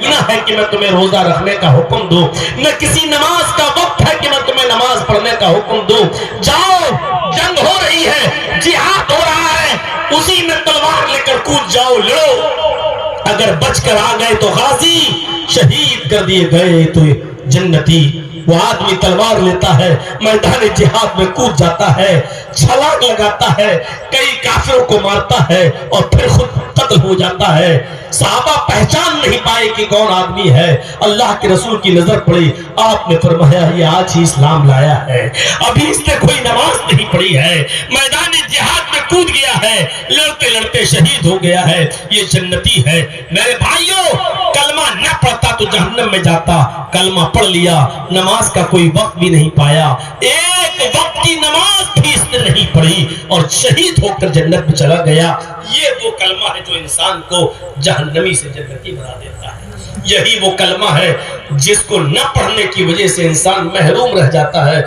ہے کہ میں تمہیں روزہ رکھنے کا حکم دوں، نہ کسی نماز کا وقت ہے کہ میں تمہیں نماز پڑھنے کا حکم دوں۔ جاؤ، جنگ ہو رہی ہے، جہاد ہو رہا ہے، اسی میں تلوار لے کر کود جاؤ، لڑو۔ اگر بچ کر آ گئے تو غازی، شہید کر دیے گئے تو جنتی۔ وہ آدمی تلوار لیتا ہے، میدان جہاد میں کود جاتا ہے، چھلانگ لگاتا ہے، کئی کافروں کو مارتا ہے اور پھر خود قتل ہو جاتا ہے۔ صحابہ پہچان نہیں پائے کہ کون آدمی ہے۔ اللہ کے رسول کی نظر پڑی، آپ نے فرمایا یہ آج ہی اسلام لایا ہے، ابھی اس نے کوئی نماز نہیں پڑھی ہے، میدان جہاد میں کود گیا ہے، لڑتے لڑتے شہید ہو گیا ہے، یہ جنتی ہے۔ میرے بھائیوں، کلمہ نہ پڑھتا تو جہنم میں جاتا، کلمہ پڑھ لیا، نماز کا کوئی وقت بھی نہیں پایا، ایک وقت کی نماز بھی اس نے نہیں پڑھی اور شہید ہو کر جنت میں چلا گیا۔ یہ وہ کلمہ ہے جو انسان کو جہنمی سے جنتی بنا دیتا ہے۔ یہی وہ کلمہ ہے جس کو نہ پڑھنے کی وجہ سے انسان محروم رہ جاتا ہے۔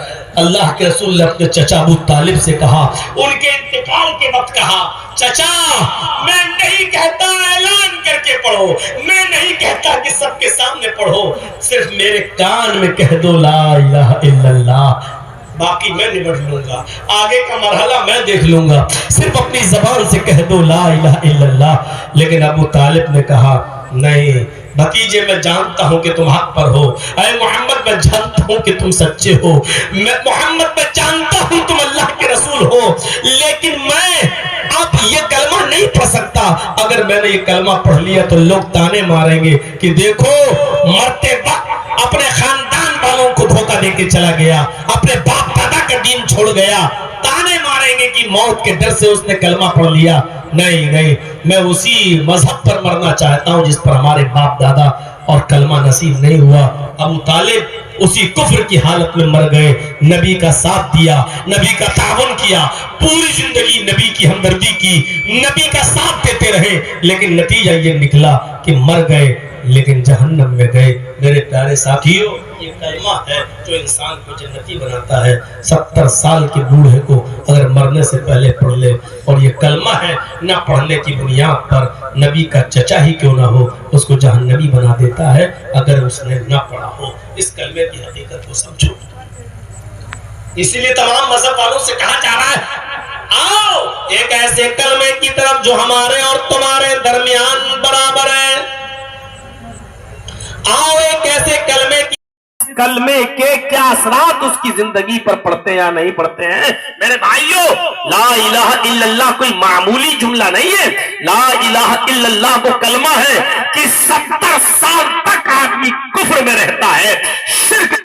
اللہ کے رسول نے اپنے چچا ابو طالب سے کہا، ان کے انتقال کے وقت کہا، چچا میں نہیں کہتا اعلان کر کے پڑھو، میں نہیں کہتا کہ سب کے سامنے پڑھو، صرف میرے کان میں کہہ دو لا الہ الا اللہ، باقی میں نمٹ لوں گا، آگے کا مرحلہ میں دیکھ لوں گا، صرف اپنی زبان سے کہہ دو لا الہ الا اللہ۔ لیکن ابو طالب نے کہا نہیں بھتیجے، میں جانتا ہوں کہ تم حق پر ہو، اے محمد میں جانتا ہوں کہ تم سچے ہو، میں محمد میں جانتا ہوں تم اللہ کے رسول ہو، لیکن میں اب یہ کلمہ نہیں پڑھ سکتا، اگر میں نے یہ کلمہ پڑھ لیا تو لوگ تانے ماریں گے کہ دیکھو مرتے وقت اپنے خاندان والوں کو دھوکہ دے کے چلا گیا، اپنے باپ دادا کا دین چھوڑ گیا، تانے ماریں گے کہ موت کے ڈر سے اس نے کلمہ پڑھ لیا۔ نہیں نہیں، میں اسی مذہب پر مرنا چاہتا ہوں جس پر ہمارے باپ دادا، اور کلمہ نصیب نہیں ہوا۔ ابو طالب اسی کفر کی حالت میں مر گئے، نبی کا ساتھ دیا، نبی کا تعاون کیا، پوری زندگی نبی کی ہمدردی کی، نبی کا ساتھ دیتے رہے، لیکن نتیجہ یہ نکلا کہ مر گئے لیکن جہنم میں گئے۔ میرے پیارے ساتھیوں، یہ کلمہ ہے جو انسان کو جنتی بناتا ہے۔ 70 سال کے بوڑھے کو اگر مرنے سے پہلے پڑھ لے، اور یہ کلمہ ہے نہ پڑھنے کی بنیاد پر نبی کا چچا ہی کیوں نہ ہو، اس کو جہنمی بنا دیتا ہے اگر اس نے نہ پڑھا ہو۔ اس کلمے کی حقیقت کو سمجھو۔ اسی لیے تمام مذہب والوں سے کہا جا رہا ہے، آؤ ایک ایسے کلمے کی طرف جو ہمارے اور تمہارے درمیان برابر ہے، آؤ ایک ایسے کلمے کے کیا اثرات اس کی زندگی پر پڑتے ہیں یا نہیں پڑتے ہیں۔ میرے بھائیوں، لا الہ الا اللہ کوئی معمولی جملہ نہیں ہے، لا الہ الا اللہ وہ کلمہ ہے کہ 70 سال تک آدمی کفر میں رہتا ہے، شرک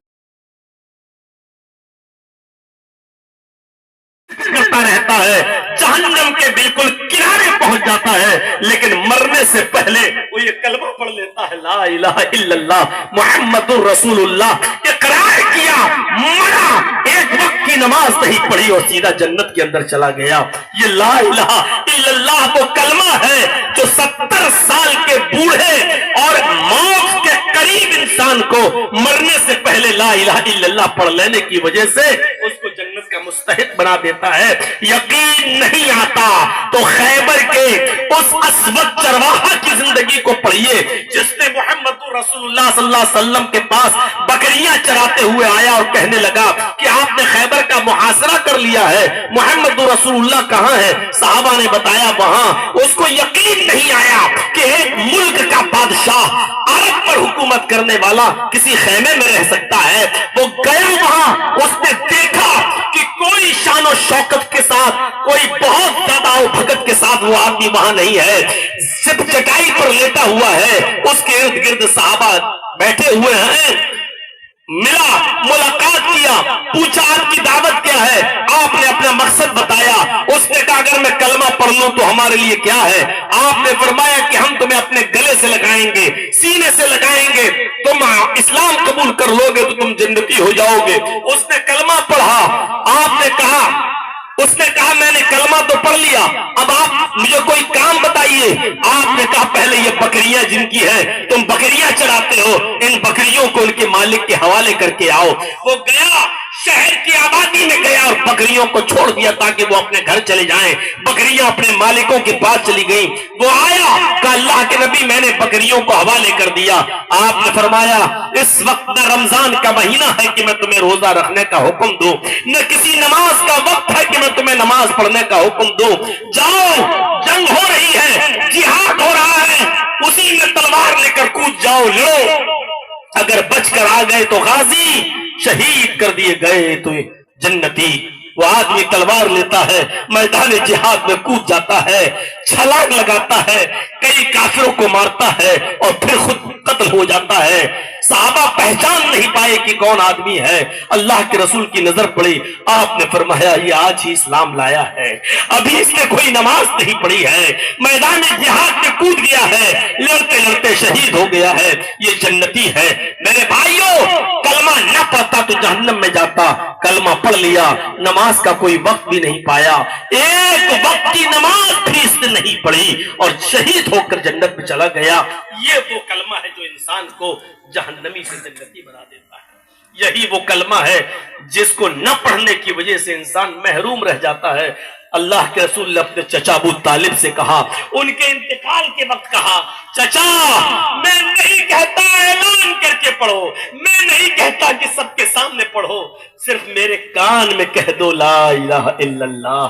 کرتا رہتا ہے، جہنم کے بالکل کنارے پہنچ جاتا ہے، لیکن مرنے سے پہلے وہ یہ کلمہ پڑھ لیتا ہے، لا الہ الا اللہ محمد رسول اللہ، اقرار کیا، مرا، ایک وقت کی نماز نہیں پڑھی اور سیدھا جنت کے اندر چلا گیا۔ یہ لا الہ الا اللہ وہ کلمہ ہے جو 70 سال کے بوڑھے اور موت کے قریب انسان کو مرنے سے پہلے لا الہ الا اللہ پڑھ لینے کی وجہ سے اس کو جنت کا مستحق بنا دیتا ہے۔ یقین نہیں آتا تو خیبر کے اس اسود چرواہا کی زندگی کو پڑھیے جس نے محمد رسول اللہ صلی اللہ علیہ وسلم کے پاس بکریاں چراتے ہوئے آیا اور کہنے لگا کہ آپ نے خیبر کا محاصرہ کر لیا ہے، محمد رسول اللہ کہاں ہے؟ صحابہ نے بتایا وہاں۔ اس کو یقین نہیں آیا کہ ایک ملک کا بادشاہ عرب پر حکومت کرنے والا کسی خیمے میں رہ سکتا ہے۔ وہ گیا وہاں، اس نے دیکھا کہ کوئی شان و شوکت کے ساتھ، کوئی بہت زیادہ بھگت کے ساتھ وہ آدمی وہاں نہیں ہے، صرف چٹائی پر لیٹا ہوا ہے، اس کے ارد گرد صحابہ بیٹھے ہوئے ہیں۔ ملا، ملاقات کیا، پوچھا آپ کی دعوت کیا ہے؟ آپ نے اپنا مقصد بتایا۔ اس نے کہا اگر میں کلمہ پڑھ لوں تو ہمارے لیے کیا ہے؟ آپ نے فرمایا کہ ہم تمہیں اپنے گلے سے لگائیں گے، سینے سے لگائیں گے، تم اسلام قبول کر لو گے تو تم جنتی ہو جاؤ گے۔ اس نے کلمہ پڑھا، آپ نے کہا، اس نے کہا میں نے کلمہ تو پڑھ لیا، اب آپ مجھے کوئی کام بتائیے۔ آپ نے کہا پہلے یہ بکریاں جن کی ہیں تم بکریاں چراتے ہو، ان بکریوں کو ان کے مالک کے حوالے کر کے آؤ۔ وہ گیا، शहर की आबादी में गया और बकरियों को छोड़ दिया ताकि वो अपने घर चले जाएं। बकरियां अपने मालिकों के पास चली गई। वो आया कि अल्लाह के नबी मैंने बकरियों को हवाले कर दिया। आपने फरमाया इस वक्त न रमजान का महीना है कि मैं तुम्हें रोजा रखने का हुक्म दूं, न किसी नमाज का वक्त है कि मैं तुम्हें नमाज पढ़ने का हुक्म दूं। जाओ, जंग हो रही है, जिहाद हो रहा है, उसी में तलवार लेकर कूद जाओ, लड़ो। अगर बचकर आ गए तो गाजी, शहीद कर दिए गए तो जन्नती। वो आदमी तलवार लेता है, मैदान जिहाद में कूद जाता है, छलांग लगाता है, कई काफिरों को मारता है और फिर खुद कत्ल हो जाता है। सहाबा पहचान नहीं पाए कि कौन आदमी है। अल्लाह के रसूल की नजर पड़ी, आपने फरमाया ये आज ही इस्लाम लाया है, अभी इसने कोई नमाज नहीं पढ़ी है, मैदान जिहाद में कूद गया है, लड़ते लड़ते शहीद हो गया है, ये जन्नती है। मेरे भाइयों, कलमा न पढ़ता तो जहन्नम में जाता, कलमा पढ़ लिया, नमाज का कोई वक्त भी नहीं पाया, एक वक्त की नमाज भी इसने नहीं पढ़ी और शहीद होकर जन्नत में चला गया। ये वो कलमा है जो इंसान को जहन्नमी से जन्नती बना देता है। यही वो कलमा है जिसको न पढ़ने की वजह से इंसान महरूम रह जाता है। अल्लाह के रसूल ने अपने चचा अबू तालिब से कहा, उनके इंतकाल के वक्त कहा, चचा मैं नहीं कहता ऐलान करके पढ़ो, मैं नहीं कहता कि सबके सामने पढ़ो, सिर्फ मेरे कान में कह दो ला इलाहा इल्लल्लाह,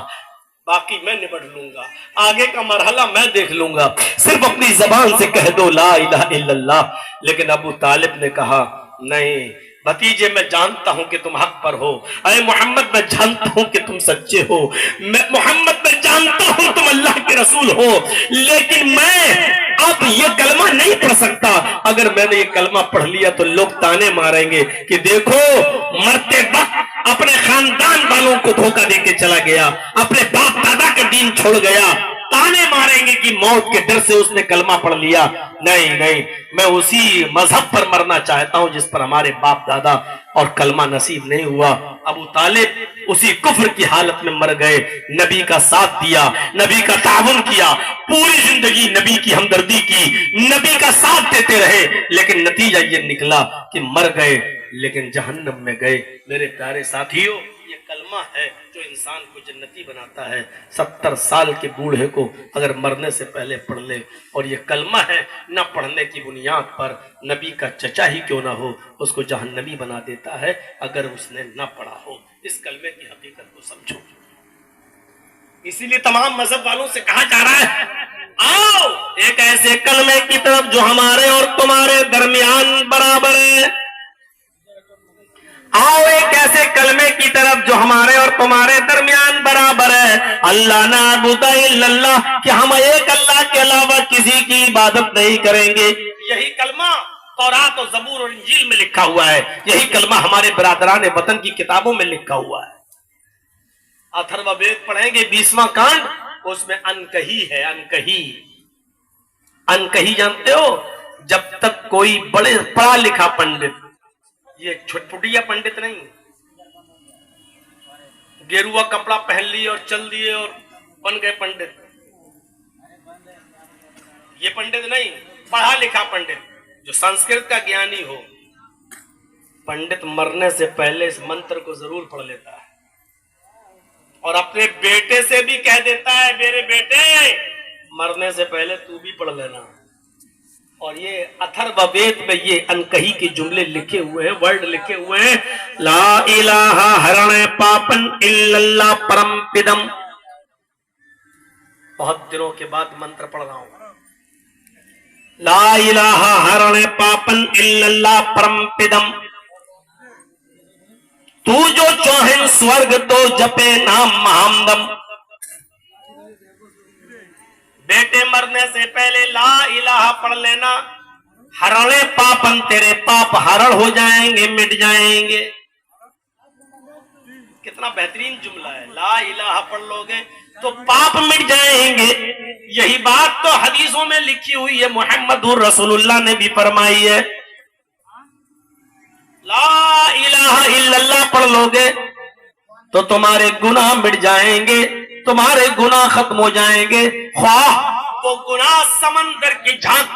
बाकी मैं निपट लूंगा, आगे का मरहला मैं देख लूंगा, सिर्फ अपनी जबान से कह दो ला इलाहा इल्लल्लाह। लेकिन अबू तालिब ने कहा नहीं भतीजे, मैं जानता हूं कि तुम हक पर हो, अरे मोहम्मद मैं जानता हूं कि तुम सच्चे हो, मैं मोहम्मद मैं जानता हूं तुम अल्लाह के रसूल हो, लेकिन मैं अब ये कलमा नहीं पढ़ सकता। अगर मैंने ये कलमा पढ़ लिया तो लोग ताने मारेंगे कि देखो मरते वक्त अपने खानदान वालों को धोखा देके चला गया, अपने बाप दादा का दीन छोड़ गया, ताने मारेंगे कि मौत के डर से उसने कलमा पढ़ लिया। नहीं नहीं, मैं उसी मजहब पर मरना चाहता हूं जिस पर हमारे बाप दादा और कलमा नसीब नहीं हुआ। अबू तालिब उसी कुफ्र की हालत में मर गए, नबी का साथ दिया, नबी का ताउन किया, पूरी जिंदगी नबी की हमदर्दी की, नबी का साथ देते रहे, लेकिन नतीजा ये निकला कि मर गए लेकिन जहन्नम में गए। मेरे प्यारे साथियों, ये कलमा है जो इंसान को जन्नती बनाता है। 70 साल के बूढ़े को अगर मरने से पहले पढ़ ले, और ये कलमा है न पढ़ने की बुनियाद पर नबी का चचा ही क्यों ना हो उसको जहन्नमी बना देता है अगर उसने न पढ़ा हो। इस कलमे की हकीकत को समझो। इसीलिए तमाम मजहब वालों से कहा जा रहा है, आओ एक ऐसे कलमे की तरफ जो हमारे और तुम्हारे दरमियान बराबर है, आओ एक ऐसे कलमे की तरफ जो हमारे और तुम्हारे दरमियान बराबर है। अल्लाह नाबुदा इल्लल्लाह, कि हम एक अल्लाह के अलावा किसी की इबादत नहीं करेंगे। यही कलमा तौरात और जबूर और इंजील में लिखा हुआ है, यही कलमा हमारे बरादरान वतन की किताबों में लिखा हुआ है। अथर्ववेद पढ़ेंगे 20वां कांड, उसमें अनकही है, अनकही। अनकही जानते हो? जब तक कोई बड़े पढ़ा लिखा पंडित, ये छुटपुटिया पंडित नहीं, गेरुआ कपड़ा पहन लिए और चल दिए और बन गए पंडित, ये पंडित नहीं, पढ़ा लिखा पंडित जो संस्कृत का ज्ञानी हो। पंडित मरने से पहले इस मंत्र को जरूर पढ़ लेता है और अपने बेटे से भी कह देता है, मेरे बेटे मरने से पहले तू भी पढ़ लेना। और ये अथर्ववेद में ये अनकही के जुमले लिखे हुए हैं, वर्ड लिखे हुए हैं, ला इलाहा हरण पापन इल्लल्लाह परम पिदम। बहुत दिनों के बाद मंत्र पढ़ रहा हूं, ला इलाहा हरण पापन इल्लल्लाह परम पिदम। तू जो चाहे स्वर्ग तो जपे नाम महामदम। बेटे मरने से पहले ला इलाहा पढ़ लेना, हरणे पापन, तेरे पाप हरण हो जाएंगे, मिट जाएंगे। कितना बेहतरीन जुमला है, ला इलाहा पढ़ लोगे तो पाप मिट जाएंगे। यही बात तो हदीसों में लिखी हुई है, मुहम्मदुर रसूलुल्लाह ने भी फरमाई है। ला इलाहा इल्लल्लाह पढ़ लोगे तो तुम्हारे गुनाह मिट जाएंगे, तुम्हारे गुनाह खत्म हो जाएंगे। ख्वाह वो गुनाह समंदर की झांक